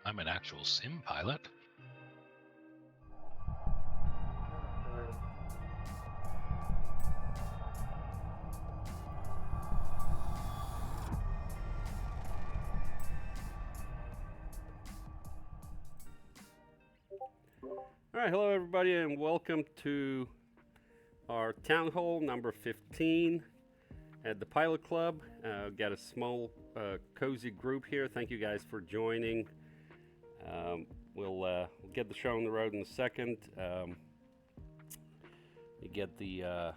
I'm an actual sim pilot. All right, hello everybody, and welcome to our town hall number 15 at the Pilot Club. Got a small, cozy group here. Thank you guys for joining. We'll get the show on the road in a second. You get the.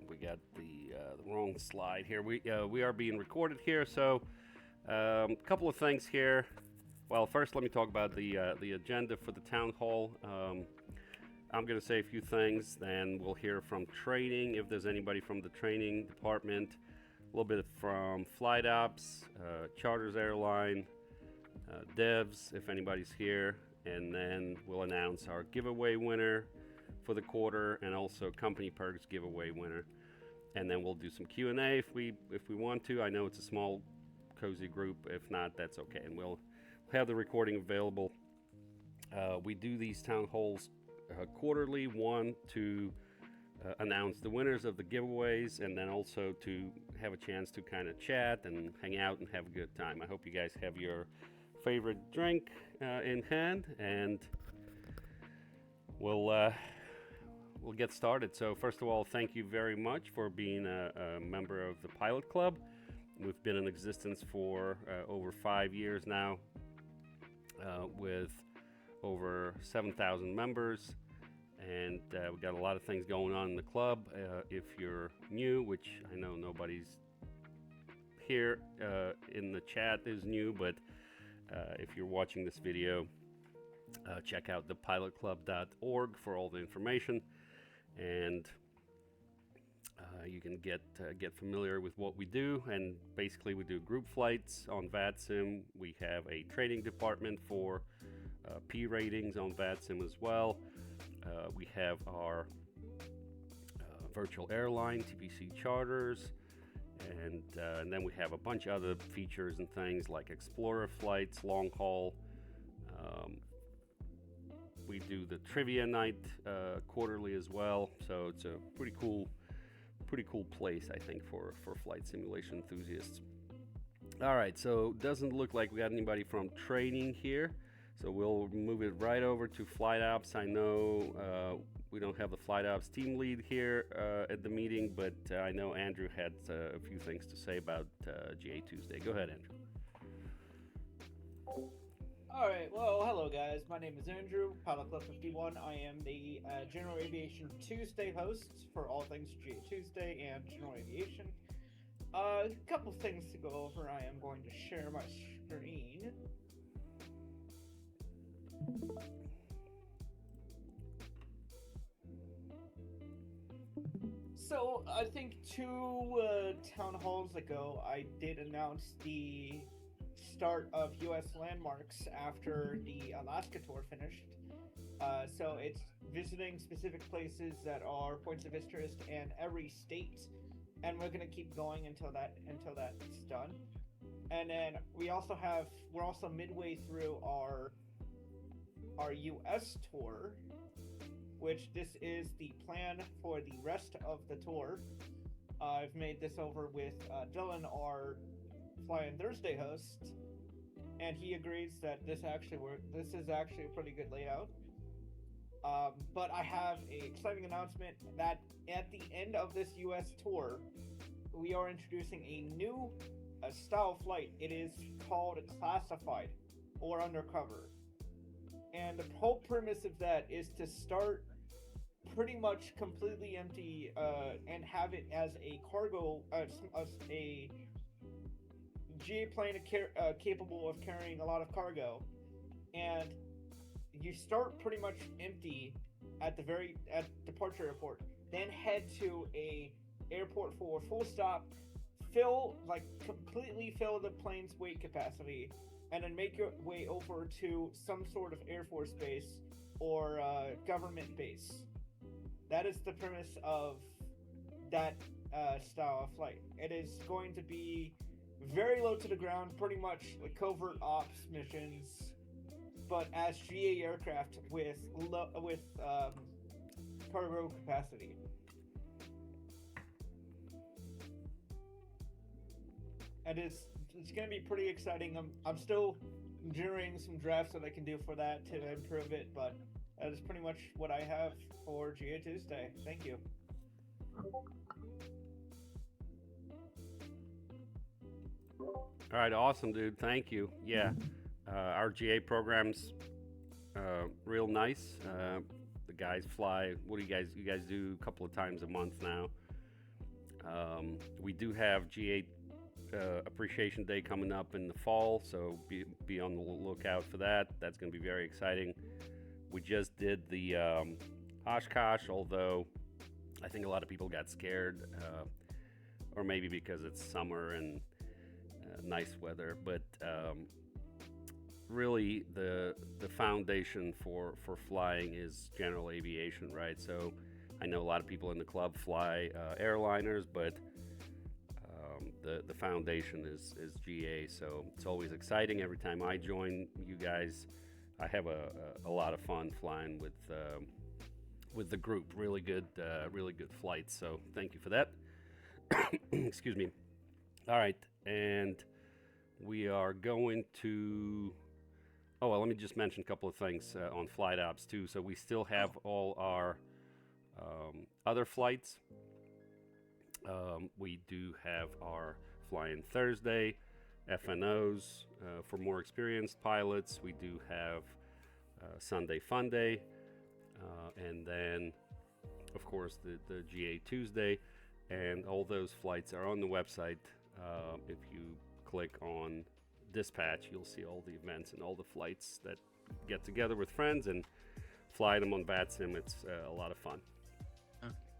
We got the wrong slide here. We are being recorded here, so a couple of things here. Well, first, let me talk about the agenda for the town hall. I'm going to say a few things, then we'll hear from training, if there's anybody from the training department, a little bit from flight ops, charters airline, devs, if anybody's here, and then we'll announce our giveaway winner for the quarter and also company perks giveaway winner. And then we'll do some Q&A if we want to. I know it's a small, cozy group. If not, that's okay. And we'll have the recording available. We do these town halls quarterly, one to announce the winners of the giveaways, and then also to have a chance to kind of chat and hang out and have a good time. I hope you guys have your favorite drink in hand, and we'll get started. So first of all, thank you very much for being a member of the Pilot Club. We've been in existence for over 5 years now, with over 7,000 members, and we've got a lot of things going on in the club. If you're new, which I know nobody's here in the chat is new, but if you're watching this video, check out thepilotclub.org for all the information, and you can get familiar with what we do. And basically, we do group flights on VATSIM. We have a training department for P ratings on VATSIM as well. We have our virtual airline, TPC charters, and then we have a bunch of other features and things like Explorer flights, long haul. We do the trivia night quarterly as well, so it's a pretty cool place, I think, for flight simulation enthusiasts. All right, so doesn't look like we got anybody from training here, so we'll move it right over to flight ops. I know we don't have the flight ops team lead here at the meeting, but I know Andrew had a few things to say about GA Tuesday. Go ahead, Andrew. All right, well, hello guys. My name is Andrew, Pilot Club 51. I am the General Aviation Tuesday host for all things GA Tuesday and General Aviation. A couple things to go over. I am going to share my screen. So, I think 2 town halls ago, I did announce the start of U.S. landmarks after the Alaska tour finished. So it's visiting specific places that are points of interest in every state, and we're gonna keep going until that's done. And then we're also midway through our U.S. tour, which this is the plan for the rest of the tour. I've made this over with Dylan, our Fly-In Thursday host, and he agrees that this is actually a pretty good layout. But I have an exciting announcement that at the end of this US tour, we are introducing a new style flight. It is called classified or undercover. And the whole premise of that is to start pretty much completely empty and have it as a cargo, a GA plane capable of carrying a lot of cargo, and you start pretty much empty at departure airport, then head to a airport for full stop, completely fill the plane's weight capacity, and then make your way over to some sort of Air Force base or government base. That is the premise of that style of flight. It is going to be very low to the ground, pretty much like covert ops missions, but as GA aircraft with cargo capacity. And it's going to be pretty exciting. I'm still generating some drafts that I can do for that to improve it, but that is pretty much what I have for GA Tuesday. Thank you. All right, awesome, dude. Thank you. Yeah, our GA program's real nice. The guys fly. What do you guys do a couple of times a month now. We do have GA Appreciation Day coming up in the fall, so be on the lookout for that. That's going to be very exciting. We just did the Oshkosh, although I think a lot of people got scared, or maybe because it's summer and nice weather, but really the foundation for flying is general aviation, right? So I know a lot of people in the club fly airliners, but the foundation is GA, so it's always exciting. Every time I join you guys, I have a lot of fun flying with the group. Really good flights, so thank you for that. Excuse me. All right, and we are going to... Oh, well, let me just mention a couple of things on flight ops, too. So we still have all our other flights. We do have our Fly-In Thursday, FNOs for more experienced pilots. We do have Sunday Fun Day, and then, of course, the GA Tuesday. And all those flights are on the website. If you click on Dispatch, you'll see all the events and all the flights that get together with friends and fly them on VATSIM. It's a lot of fun.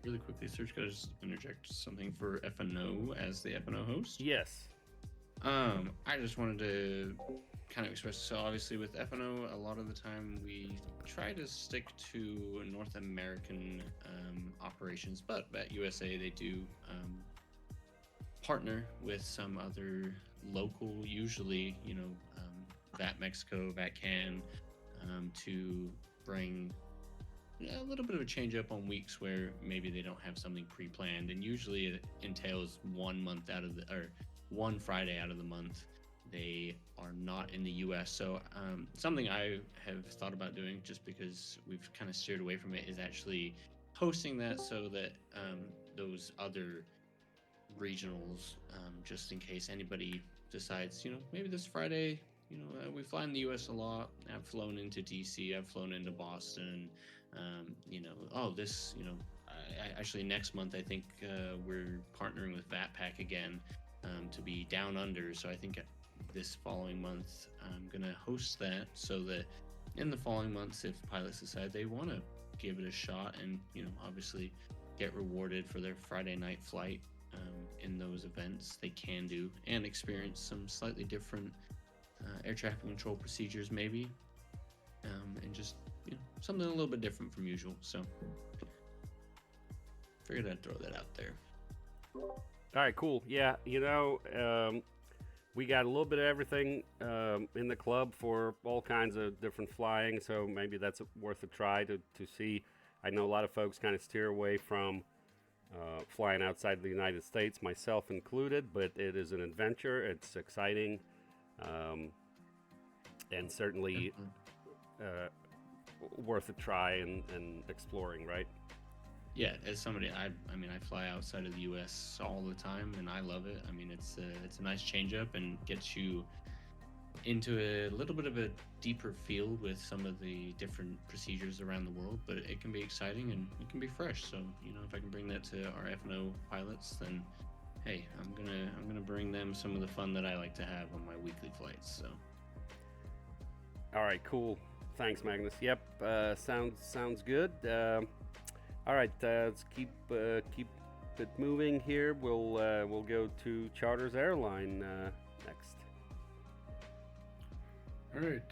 Really quickly, Serge, could I just interject something for FNO as the FNO host? Yes. I just wanted to kind of express, so obviously with FNO, a lot of the time we try to stick to North American operations, but at USA they do partner with some other local, usually, VAT Mexico, VAT Can, to bring a little bit of a change up on weeks where maybe they don't have something pre-planned, and usually it entails 1 month out of one Friday out of the month they are not in the US. So something I have thought about doing, just because we've kind of steered away from it, is actually hosting that so that those other regionals, just in case anybody decides, maybe this Friday, we fly in the US a lot. I've flown into DC, I've flown into Boston, actually next month I think we're partnering with VatPack again to be down under. So I think this following month I'm gonna host that, so that in the following months, if pilots decide they want to give it a shot and obviously get rewarded for their Friday night flight in those events, they can do, and experience some slightly different air traffic control procedures maybe, and just something a little bit different from usual. So figured I'd throw that out there. All right, cool. Yeah, we got a little bit of everything in the club for all kinds of different flying, so maybe that's worth a try to see. I know a lot of folks kind of steer away from flying outside the United States, myself included, but it is an adventure. It's exciting, and certainly worth a try and exploring, right? Yeah, as somebody, I fly outside of the U.S. all the time, and I love it. I mean, it's a nice change up and gets you into a little bit of a deeper field with some of the different procedures around the world, but it can be exciting and it can be fresh. So, if I can bring that to our FNO pilots, then hey, I'm gonna bring them some of the fun that I like to have on my weekly flights. So, all right, cool. Thanks, Magnus. Yep, sounds good. All right, let's keep it moving here. We'll go to Charters Airline next. All right,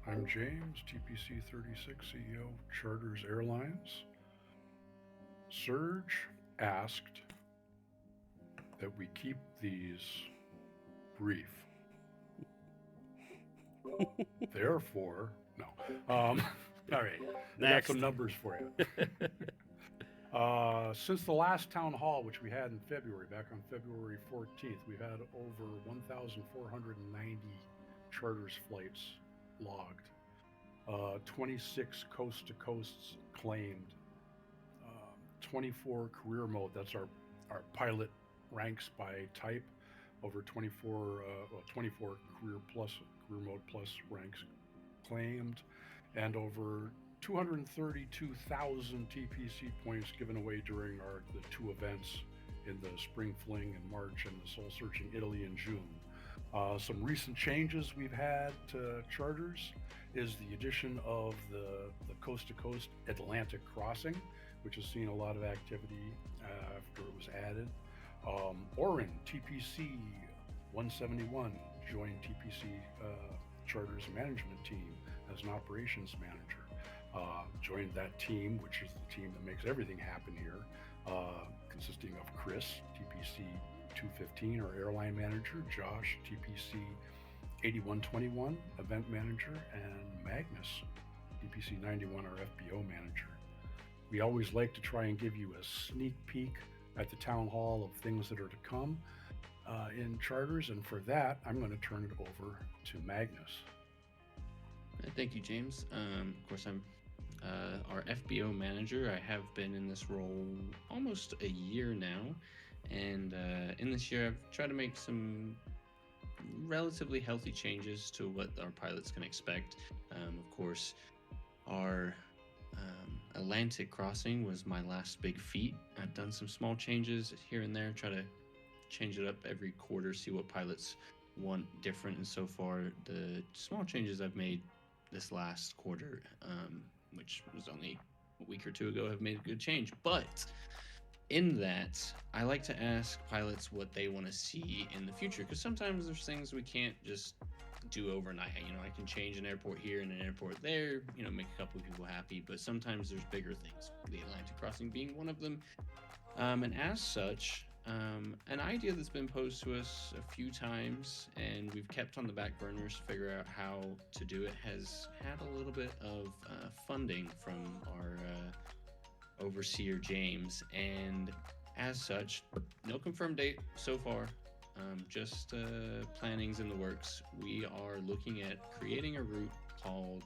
I'm James, TPC 36 CEO, Charters Airlines. Serge asked that we keep these brief. Therefore, No. All right. I got Next. some numbers for you. Since the last town hall, which we had in February, back on February 14th, we've had over 1,490 charters flights logged, 26 coast to coasts claimed, 24 career mode. That's our pilot ranks by type. Over 24 career mode plus ranks claimed, and over 232,000 TPC points given away during the two events in the Spring Fling in March and the Soul Searching Italy in June. Some recent changes we've had to charters is the addition of the coast to coast Atlantic crossing, which has seen a lot of activity after it was added. Orin TPC 171 joined TPC Charters Management Team as an operations manager. Joined that team, which is the team that makes everything happen here, consisting of Chris, TPC 215, our airline manager, Josh, TPC 8121, event manager, and Magnus, TPC 91, our FBO manager. We always like to try and give you a sneak peek at the town hall of things that are to come in charters, and for that, I'm going to turn it over to Magnus. Thank you, James. Of course, I'm our FBO manager. I have been in this role almost a year now, and in this year I've tried to make some relatively healthy changes to what our pilots can expect. Of course, our Atlantic crossing was my last big feat. I've done some small changes here and there, try to change it up every quarter, see what pilots want different, and so far the small changes I've made this last quarter, which was only a week or two ago, have made a good change. But in that, I like to ask pilots what they want to see in the future, because sometimes there's things we can't just do overnight. I can change an airport here and an airport there, make a couple of people happy, but sometimes there's bigger things, the Atlantic crossing being one of them. And as such, an idea that's been posed to us a few times and we've kept on the back burners to figure out how to do it has had a little bit of funding from our overseer James, and as such, no confirmed date so far, just planning's in the works. We are looking at creating a route called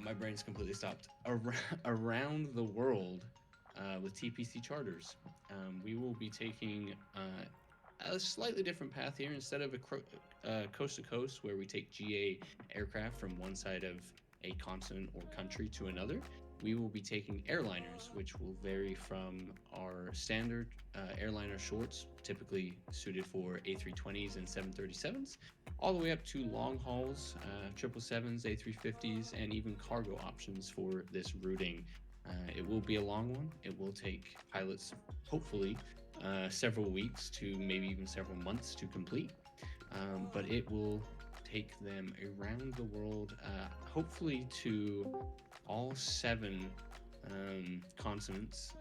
my brain's completely stopped. Around the world with TPC charters. We will be taking a slightly different path here. Instead of a coast to coast where we take GA aircraft from one side of a continent or country to another, we will be taking airliners, which will vary from our standard airliner shorts, typically suited for A320s and 737s, all the way up to long hauls, 777s, A350s, and even cargo options for this routing. It will be a long one. It will take pilots, hopefully, several weeks to maybe even several months to complete, but it will take them around the world, hopefully to all seven continents,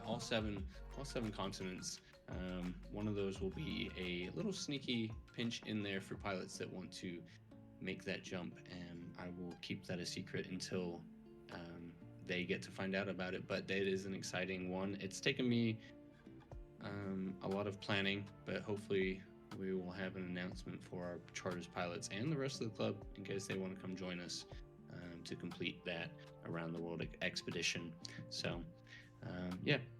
all seven continents. One of those will be a little sneaky pinch in there for pilots that want to make that jump, and I will keep that a secret until they get to find out about it. But it is an exciting one. It's taken me a lot of planning, but hopefully we will have an announcement for our charters pilots and the rest of the club in case they want to come join us to complete that around the world expedition. So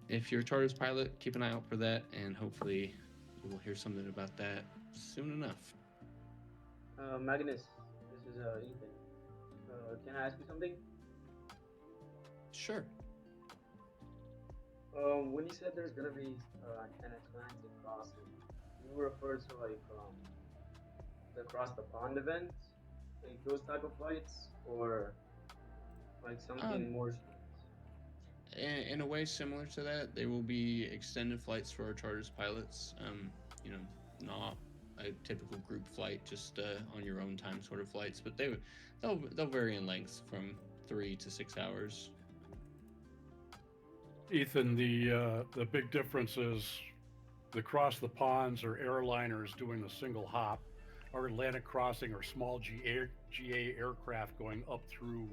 if you're a charters pilot, keep an eye out for that, and hopefully you will hear something about that soon enough. Magnus, this is Ethan. Can I ask you something? Sure. When you said there's gonna be an Atlantic crossing, you refer to the cross the pond event, like those type of flights, or like something more? In a way similar to that, there will be extended flights for our charters pilots. Not a typical group flight, just on your own time sort of flights, but they'll vary in length from 3 to 6 hours. Ethan, the big difference is the cross the ponds are airliners doing a single hop, our Atlantic crossing or small GA aircraft going up through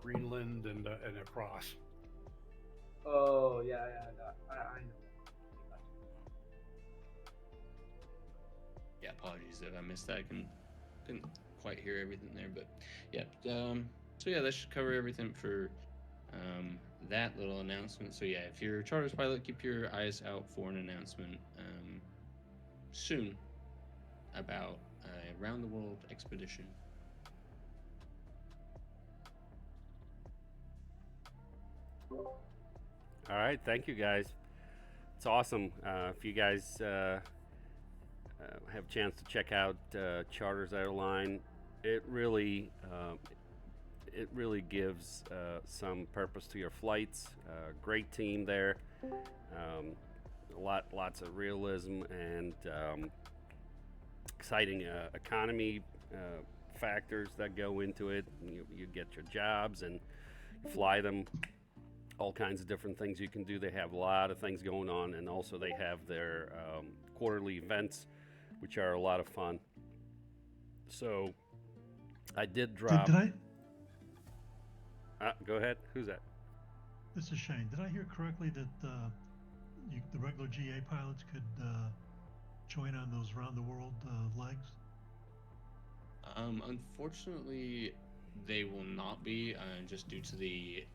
Greenland and across. Oh yeah, I know. Yeah, apologies if I missed that. I couldn't quite hear everything there, but yeah. So yeah, that should cover everything for that little announcement. So yeah, if you're a charters pilot, keep your eyes out for an announcement soon about a round the world expedition. All right, thank you guys. It's awesome. If you guys have a chance to check out Charters Airline, it really gives some purpose to your flights. Great team there. Lots of realism and exciting economy factors that go into it. You get your jobs and fly them. All kinds of different things you can do. They have a lot of things going on, and also they have their quarterly events, which are a lot of fun. So I did drop. Did I? Go ahead. Who's that? This is Shane. Did I hear correctly that the regular GA pilots could join on those round the world legs? Unfortunately, they will not be just due to the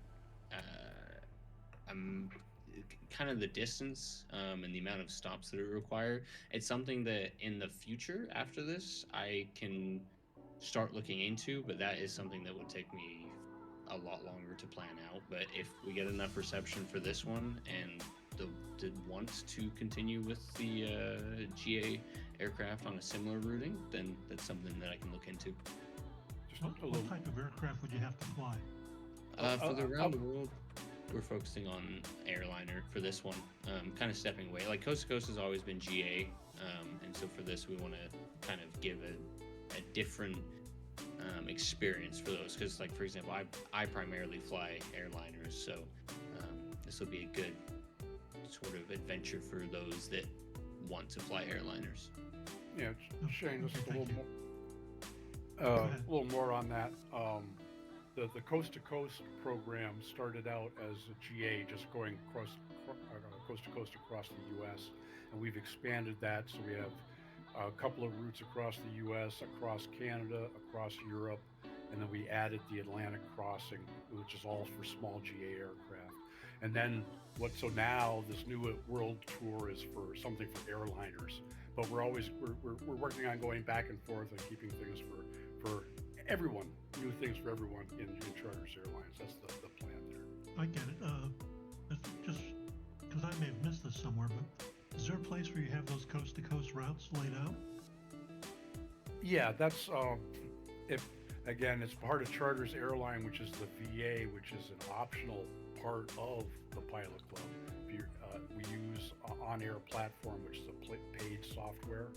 kind of the distance and the amount of stops that it require. It's something that in the future after this I can start looking into, but that is something that would take me a lot longer to plan out. But if we get enough reception for this one and did want to continue with the GA aircraft on a similar routing, then that's something that I can look into. Just What type of aircraft would you have to fly? For the round the world, we're focusing on airliner for this one. Kind of stepping away. Like Coast to Coast has always been GA, and so for this we want to kind of give a different experience for those. Because, like for example, I primarily fly airliners, so this will be a good sort of adventure for those that want to fly airliners. Yeah, Shane, just a Okay, little thank more. Go ahead. A little more on that. The Coast to Coast program started out as a GA, just going coast to coast across the U.S., and we've expanded that. So we have a couple of routes across the U.S., across Canada, across Europe, and then we added the Atlantic crossing, which is all for small GA aircraft. And then so now this new world tour is for something for airliners, but we're working on going back and forth and keeping things for everyone, new things for everyone in Charters Airlines. That's the plan there. I get it. It's just because I may have missed this somewhere, but is there a place where you have those coast to coast routes laid out? Yeah, that's it's part of Charters Airline, which is the VA, which is an optional part of the pilot club. We use on-air platform, which is a paid software,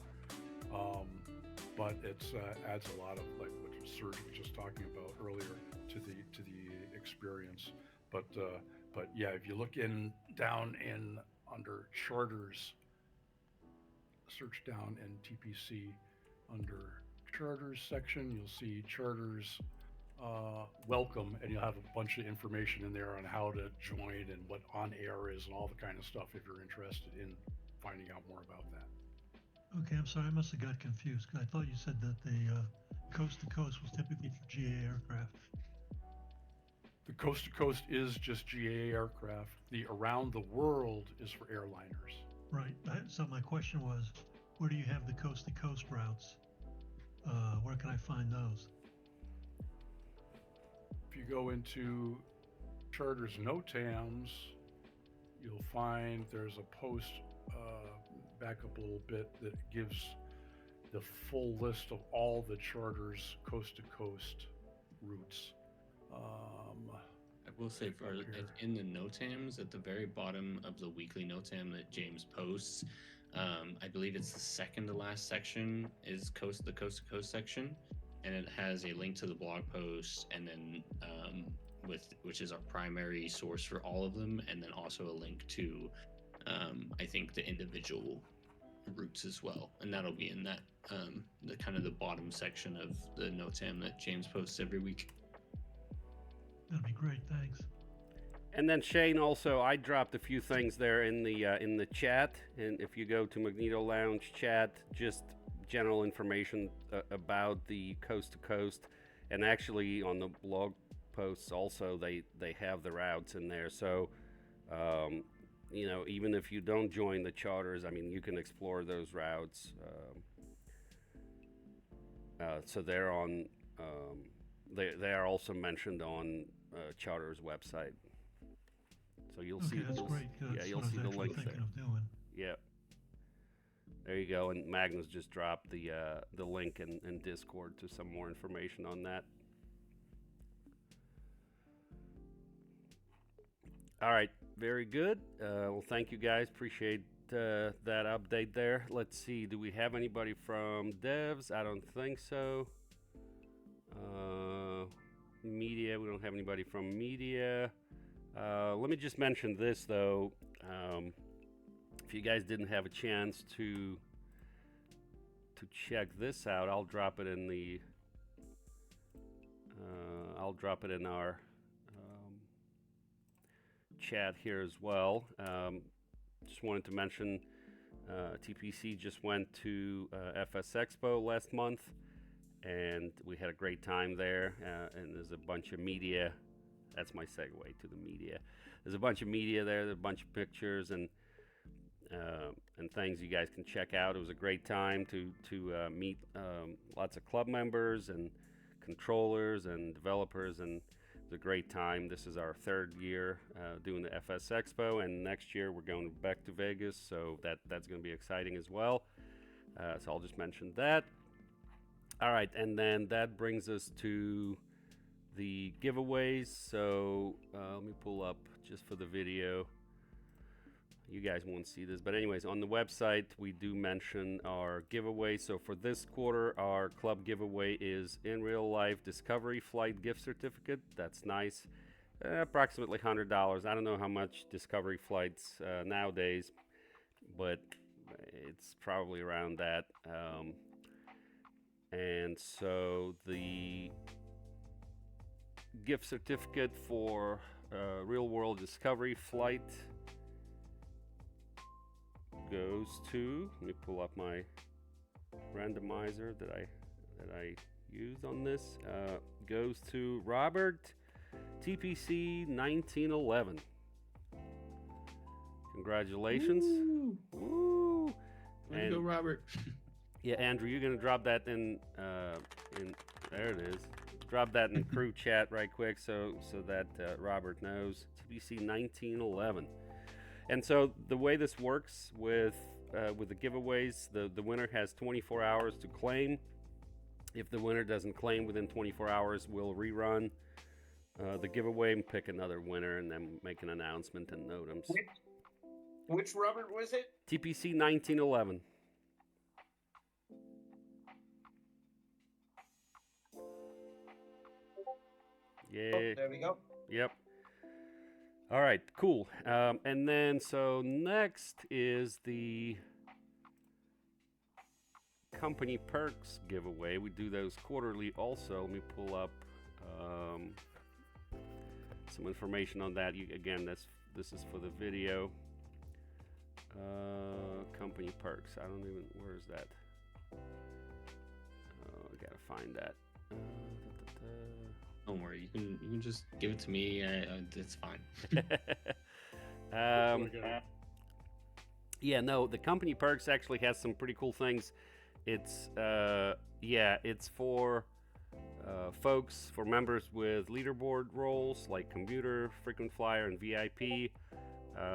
but it adds a lot of, like what Serge was just talking about earlier, to the experience. But yeah, if you look down under Charters, search down in TPC under Charters section, you'll see Charters welcome, and you'll have a bunch of information in there on how to join and what on air is and all the kind of stuff if you're interested in finding out more about that. Okay, I'm sorry, I must have got confused because I thought you said that the coast to coast was typically for GA aircraft. The coast to coast is just GA aircraft. The around the world is for airliners. Right. So my question was, where do you have the coast to coast routes? Where can I find those? If you go into Charters NOTAMs, you'll find there's a post, back up a little bit, that gives the full list of all the Charters coast to coast routes. I will say, Up here. in the NOTAMs, at the very bottom of the weekly NOTAM that James posts, I believe it's the second to last section is the coast to coast section, and it has a link to the blog post, and then which is our primary source for all of them, and then also a link to I think the individual routes as well, and that'll be in that the kind of the bottom section of the NOTAM that James posts every week. That'd be great. Thanks. And then Shane, also, I dropped a few things there in the chat, and if you go to Magneto Lounge chat, just general information about the coast to coast, and actually on the blog posts also they have the routes in there. So you know, even if you don't join the charters, I mean, you can explore those routes. So they're on. They are also mentioned on charter's website. So you'll see. That's great. Yeah, you'll see the link there. Thinking of doing. Yeah. There you go. And Magnus just dropped the link in Discord to some more information on that. All right. Very good. Well, thank you guys. Appreciate that update there. Let's see. Do we have anybody from devs? I don't think so. Media. We don't have anybody from media. Let me just mention this, though. If you guys didn't have a chance to check this out, I'll drop it in the our chat here as well. Just wanted to mention TPC just went to FS Expo last month, and we had a great time there. And there's a bunch of media. That's my segue to the media. There's a bunch of media there. There's a bunch of pictures and things you guys can check out. It was a great time to meet lots of club members and controllers and developers, and it was a great time. This is our third year doing the FS Expo, and next year we're going back to Vegas, so that's going to be exciting as well. So I'll just mention that. All right, and then that brings us to the giveaways. So let me pull up just for the video. You guys won't see this, but anyways, on the website we do mention our giveaway. So for this quarter, our club giveaway is in real life Discovery Flight gift certificate. That's nice. Approximately $100. I don't know how much Discovery flights nowadays, but it's probably around that. And so the gift certificate for real world Discovery flight goes to, let me pull up my randomizer that I used on this, goes to Robert, TPC 1911. Congratulations. Woo. Way to go, Robert. Yeah, Andrew, you're gonna drop that in there it is. Drop that in crew chat right quick so that Robert knows. TPC 1911. And so the way this works with the giveaways, the winner has 24 hours to claim. If the winner doesn't claim within 24 hours, we'll rerun the giveaway and pick another winner, and then make an announcement and note them. Which Robert was it? TPC 1911. Yeah. Oh, there we go. Yep. All right, cool. And then, so next is the company perks giveaway. We do those quarterly also. Let me pull up some information on that. Again, this is for the video. Company perks. I don't even, where is that? I gotta find that. Don't worry, you can just give it to me. It's fine. Yeah, no, the company perks actually has some pretty cool things. It's it's for folks, for members with leaderboard roles like commuter, frequent flyer, and VIP.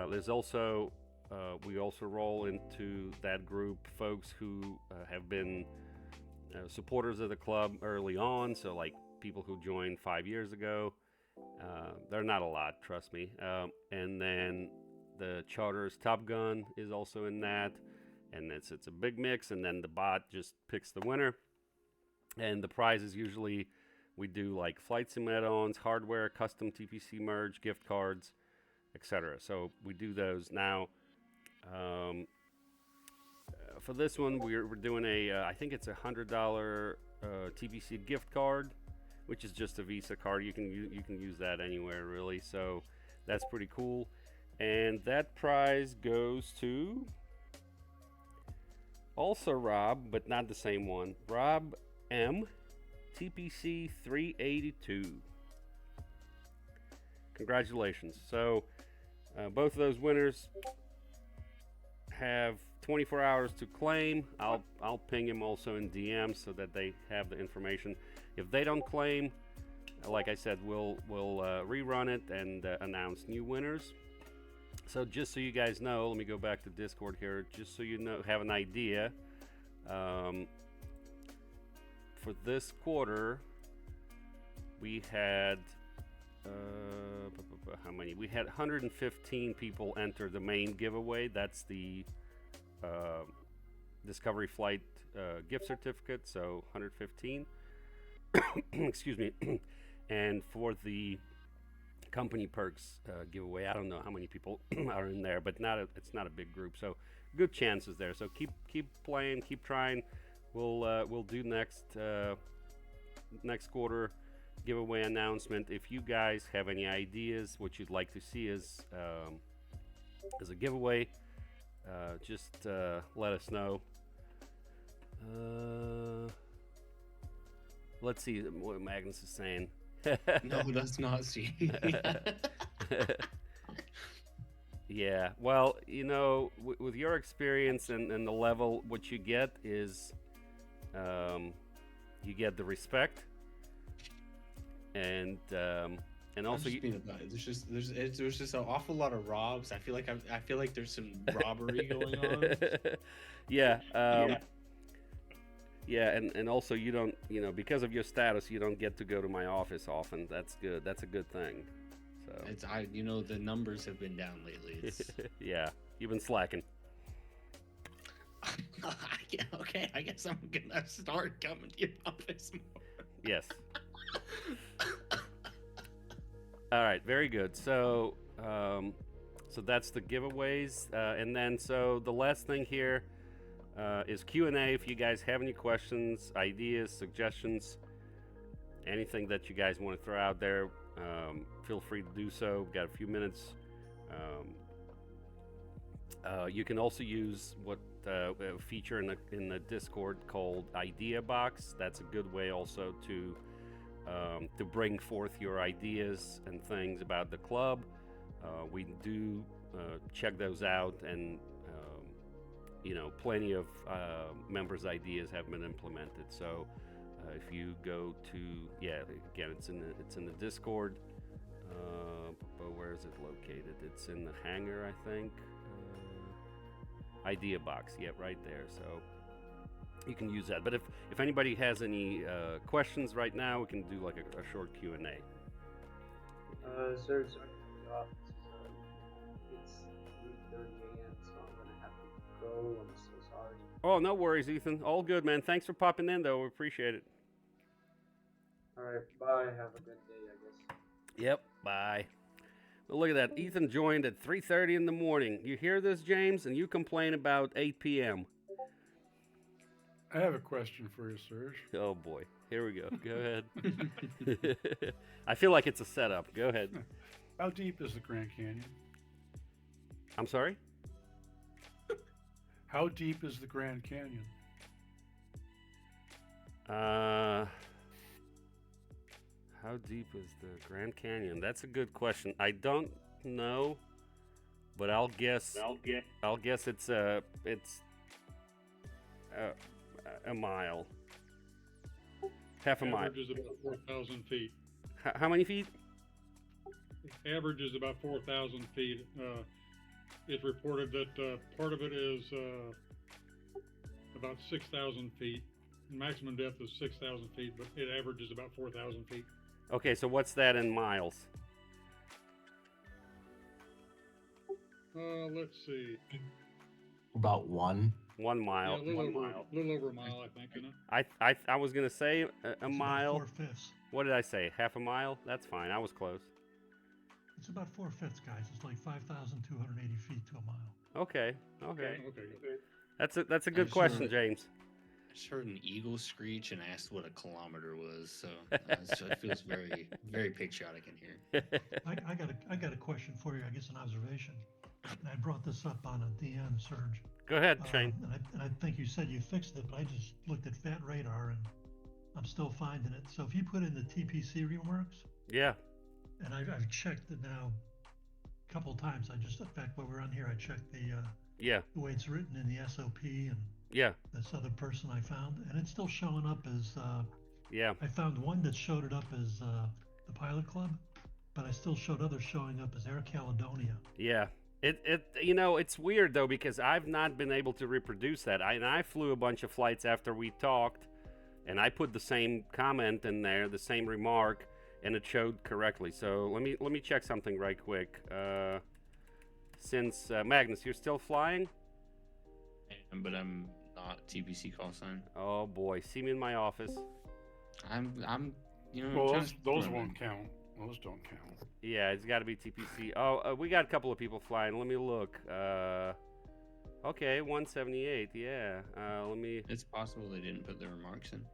There's also we also roll into that group folks who have been supporters of the club early on, so like people who joined 5 years ago. They're not a lot, trust me. And then the charter's Top Gun is also in that, and it's a big mix. And then the bot just picks the winner, and the prizes usually we do like flight sim add-ons, hardware, custom TPC merge, gift cards, etc. So we do those now. for this one, we're doing I think it's $100 TPC gift card, which is just a Visa card. You can use that anywhere really. So that's pretty cool. And that prize goes to also Rob, but not the same one. Rob M, TPC 382. Congratulations. So both of those winners have 24 hours to claim. I'll ping him also in DM so that they have the information. If they don't claim, like I said, we'll rerun it and announce new winners. So just so you guys know, let me go back to Discord here. Just so you know, have an idea. For this quarter, we had how many? We had 115 people enter the main giveaway. That's the Discovery Flight gift certificate. So 115. Excuse me. And for the company perks giveaway, I don't know how many people are in there, but it's not a big group, so good chances there. So keep playing, keep trying. We'll do next quarter giveaway announcement. If you guys have any ideas what you'd like to see as a giveaway, just let us know. Let's see what Magnus is saying. No, that's not see. Yeah, well, you know, with your experience and the level, what you get is you get the respect, and also there's just an awful lot of robs. I feel like there's some robbery going on. Yeah. Yeah, and also you don't, because of your status, you don't get to go to my office often. That's good. That's a good thing. So the numbers have been down lately. Yeah, you've been slacking. Yeah, okay, I guess I'm gonna start coming to your office more. Yes. All right, very good. So, so that's the giveaways, and then so the last thing here is Q&A. If you guys have any questions, ideas, suggestions, anything that you guys want to throw out there, feel free to do so. We've got a few minutes. You can also use what a feature in the Discord called Idea Box. That's a good way also to bring forth your ideas and things about the club. We do check those out, and plenty of members' ideas have been implemented. So if you go to, again, it's in the Discord. But where is it located? It's in the hangar, I think. Idea Box, right there. So you can use that. But if anybody has any questions right now, we can do like a short Q&A. Sir, sorry for the office. It's 3:30 a.m., so I'm gonna have to go. I'm so sorry. Oh, no worries, Ethan. All good, man. Thanks for popping in, though. We appreciate it. All right, bye. Have a good day, I guess. Yep. Bye. Well, look at that. Ethan joined at 3:30 in the morning. You hear this, James? And you complain about 8 p.m. I have a question for you, Serge. Oh, boy. Here we go. Go ahead. I feel like it's a setup. Go ahead. How deep is the Grand Canyon? I'm sorry? How deep is the Grand Canyon? How deep is the Grand Canyon? That's a good question. I don't know, but I'll guess it's a mile. Half a mile. Average is about 4,000 feet. How many feet? Average is about 4,000 feet. It's reported that part of it is about 6,000 feet. Maximum depth is 6,000 feet, but it averages about 4,000 feet. Okay, so what's that in miles? Let's see. About 1 mile. Yeah, a little over a mile, I think. I was gonna say a mile. 4/5. What did I say? Half a mile? That's fine. I was close. It's about 4/5, guys. It's like 5,280 feet to a mile. Okay. Okay. That's a good I'm question, sure- James. I just heard an eagle screech and asked what a kilometer was, so it feels very, very patriotic in here. I got a question for you. I guess an observation. And I brought this up on a DM surge. Go ahead, Shane. And I think you said you fixed it, but I just looked at Fat Radar and I'm still finding it. So if you put in the TPC remarks, Yeah. and I've checked it now a couple times. In fact, while we're on here, I checked Yeah. the way it's written in the SOP and Yeah. this other person I found, and it's still showing up as. Yeah. I found one that showed it up as the Pilot Club, but I still showed others showing up as Air Caledonia. Yeah. It's weird though because I've not been able to reproduce that. I flew a bunch of flights after we talked, and I put the same comment in there, the same remark, and it showed correctly. So let me check something right quick. Since Magnus, you're still flying? But I'm not TPC call sign. Oh boy, see me in my office. I'm Well, trying to- those won't count. Those don't count. Yeah, it's got to be TPC. Oh, we got a couple of people flying. Let me look. Okay, 178. Yeah. Let me. It's possible they didn't put the remarks in.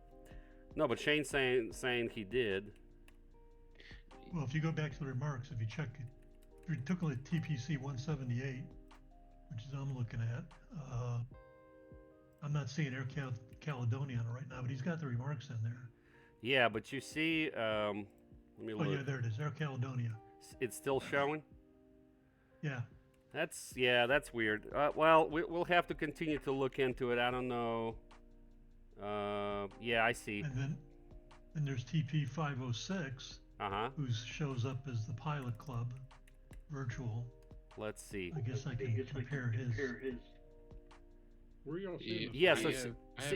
No, but Shane's saying he did. Well, if you go back to the remarks, if you check, if you took a TPC 178, which is I'm looking at, I'm not seeing Air Caledonia on it right now, but he's got the remarks in there. Yeah, but you see, let me Oh look. yeah, there it is, Air Caledonia. It's still showing. Yeah. That's weird. Well, we'll have to continue to look into it. I don't know. Yeah, I see. And then there's TP 506, who shows up as the Pilot Club virtual. Let's see. I guess I can compare his. Where are y'all seeing this? Yeah, I so have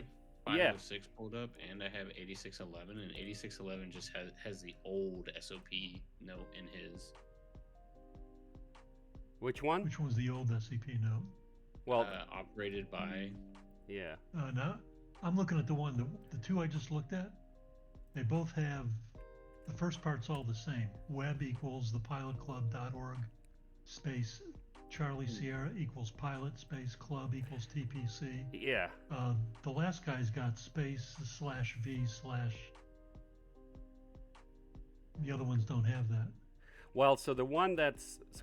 yeah. 506 pulled up, and I have 8611, and 8611 just has the old SOP note in his. Which one? Which one's the old SCP note? Well, Operated by. yeah. No, I'm looking at the two I just looked at. They both have, the first part's all the same. Web equals thepilotclub.org space Charlie Sierra equals pilot space club equals TPC. Yeah. The last guy's got space /v/. The other ones don't have that. Well, so the one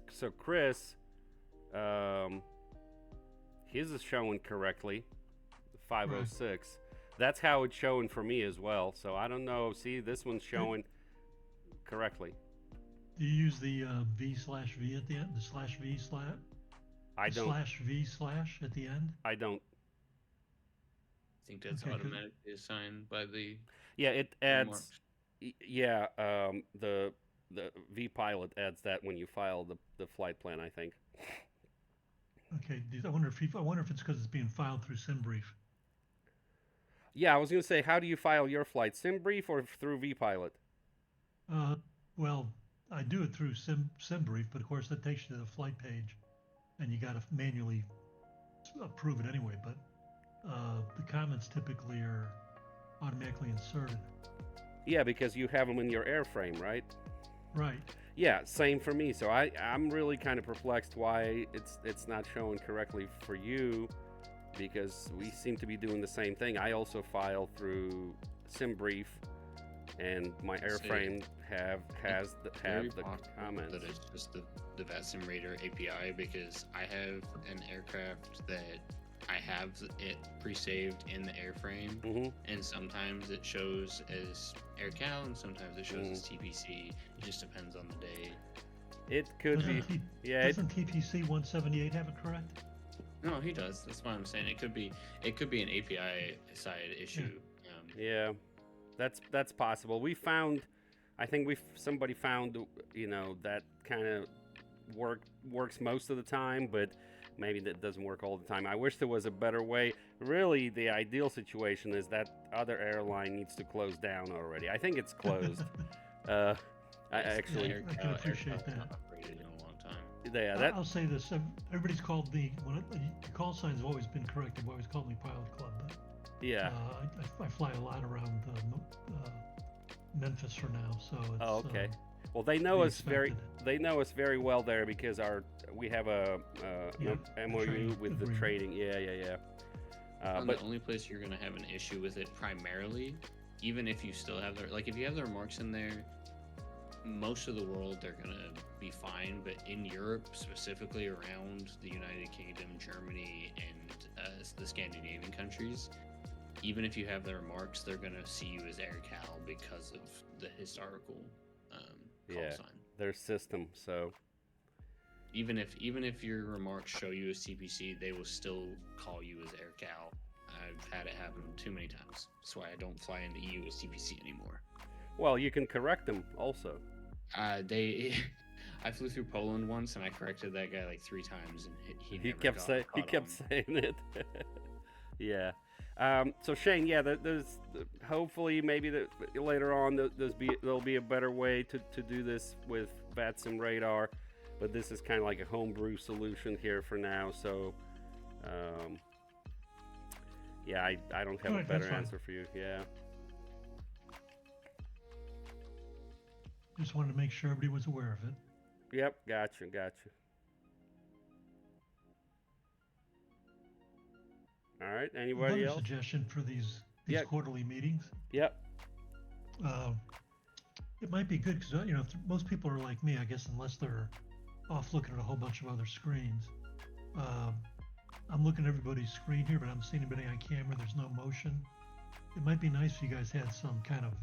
so Chris, his is showing correctly, 506. That's how it's showing for me as well. So I don't know. See, this one's showing correctly. Do you use the v/v at the end? The /v/? I don't. /v/ at the end? I don't. I think that's Okay, 'cause- automatically assigned by the. Yeah, it adds. remarks. Yeah, the V pilot adds that when you file the flight plan, I think. Okay. I wonder if it's because it's being filed through SimBrief. Yeah, I was gonna say, how do you file your flight? SimBrief or through vPilot? Well, I do it through SimBrief, but of course that takes you to the flight page, and you got to manually approve it anyway. But the comments typically are automatically inserted. Yeah, because you have them in your airframe, right? Right. Yeah, same for me. So I'm really kind of perplexed why it's not showing correctly for you, because we seem to be doing the same thing. I also file through SimBrief, and my airframe has the comments. That it's just the VAT Simulator API, because I have an aircraft that I have it pre-saved in the airframe, and sometimes it shows as AirCal, and sometimes it shows as TPC. It just depends on the day. It could be. Yeah. Doesn't TPC 178 have it correct? No, he does. That's why I'm saying it could be an API side issue. Yeah, that's possible. We found, I think somebody found, that kind of works most of the time, but maybe that doesn't work all the time. I wish there was a better way. Really, the ideal situation is that other airline needs to close down already. I think it's closed. I actually, I can appreciate that. Not operated in a long time. Yeah, I'll say this: everybody's called me. The call signs have always been correct. They've always called me Pilot Club, but yeah. I fly a lot around Memphis for now, so it's. Oh, okay. Well, they know be us very. expected. They know us very well there because we have a Yeah, MOU trade with the agreement. trading. Yeah. But the only place you're going to have an issue with it primarily, even if you still have if you have the remarks in there, most of the world they're going to be fine. But in Europe, specifically around the United Kingdom, Germany, and the Scandinavian countries, even if you have the remarks, they're going to see you as AirCal because of the historical call sign. Their system. So even if your remarks show you as TPC, they will still call you as AirCal. I've had it happen too many times. That's why I don't fly into EU as TPC anymore. Well, you can correct them also. I flew through Poland once and I corrected that guy like 3 times and he kept saying it. Yeah. So Shane, yeah, there's hopefully maybe later on there'll be a better way to do this with VATSIM radar, but this is kind of like a homebrew solution here for now. So, yeah, I don't have a better answer for you. Yeah. Just wanted to make sure everybody was aware of it. Yep, gotcha. All right, anybody else? Suggestion for these quarterly meetings? Yep. It might be good because, most people are like me, I guess, unless they're off looking at a whole bunch of other screens. I'm looking at everybody's screen here, but I'm seeing anybody on camera. There's no motion. It might be nice if you guys had some kind of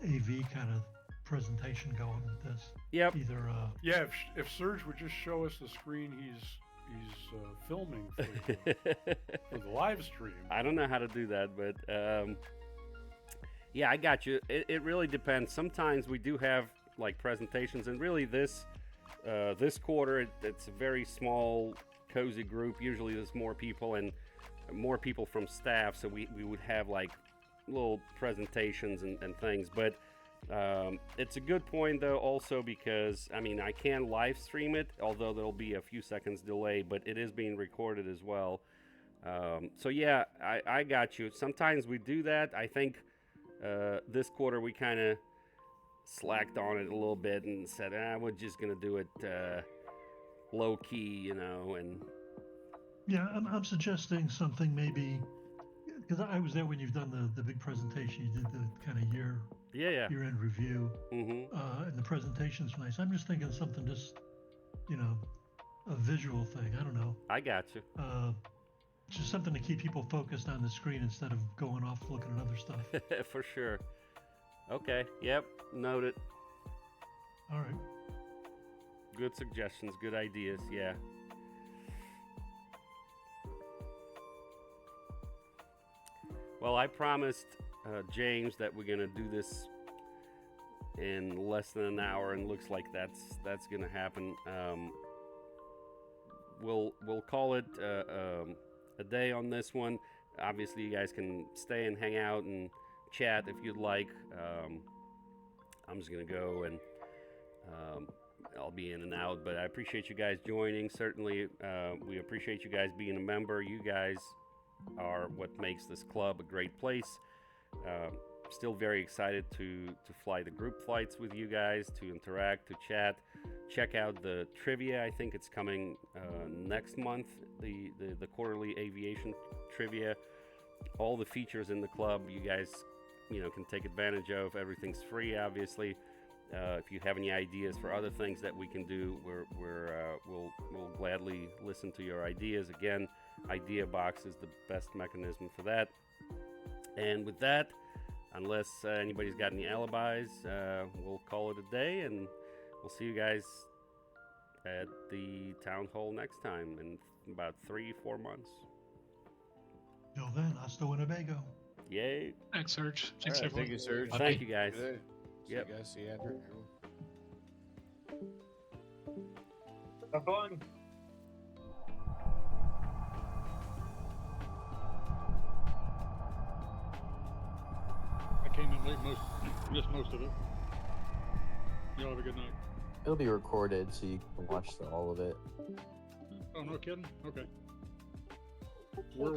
AV kind of presentation going with this. Yep. Either if Serge would just show us the screen he's filming for the live stream. I don't know how to do that, but yeah, I got you. It really depends. Sometimes we do have like presentations, and really this quarter it's a very small, cozy group. Usually there's more people and more people from staff, so we would have like little presentations and things. But it's a good point though also because I can live stream it, although there'll be a few seconds delay, but it is being recorded as well. So yeah, I got you. Sometimes we do that. I think this quarter we kind of slacked on it a little bit and said we're just gonna do it low key, and yeah, I'm suggesting something maybe because I was there when you've done the big presentation. You did the kind of year-end review, and the presentation's nice. I'm just thinking something just, a visual thing. I don't know. I got you. Just something to keep people focused on the screen instead of going off looking at other stuff. For sure. Okay. Yep. Noted. All right. Good suggestions. Good ideas. Yeah. Well, I promised James that we're gonna do this in less than an hour, and looks like that's gonna happen. We'll call it a day on this one. Obviously, you guys can stay and hang out and chat if you'd like. I'm just gonna go and I'll be in and out, but I appreciate you guys joining. Certainly, we appreciate you guys being a member. You guys are what makes this club a great place. Still very excited to fly the group flights with you guys, to interact, to chat. Check out the trivia. I think it's coming next month, the quarterly aviation trivia. All the features in the club you guys can take advantage of. Everything's free, obviously. If you have any ideas for other things that we can do, we'll gladly listen to your ideas. Again, Idea Box is the best mechanism for that. And with that, unless anybody's got any alibis, we'll call it a day, and we'll see you guys at the town hall next time in about 3-4 months. Till then, hasta Winnebago. Yay. Thanks, Serge. Thanks, All right, everyone. thank you, Serge. Thank you, guys. Good. Yep. See you guys. See you after. Have fun. I came in late, missed most of it. Y'all have a good night. It'll be recorded so you can watch all of it. Oh, no kidding? Okay. Where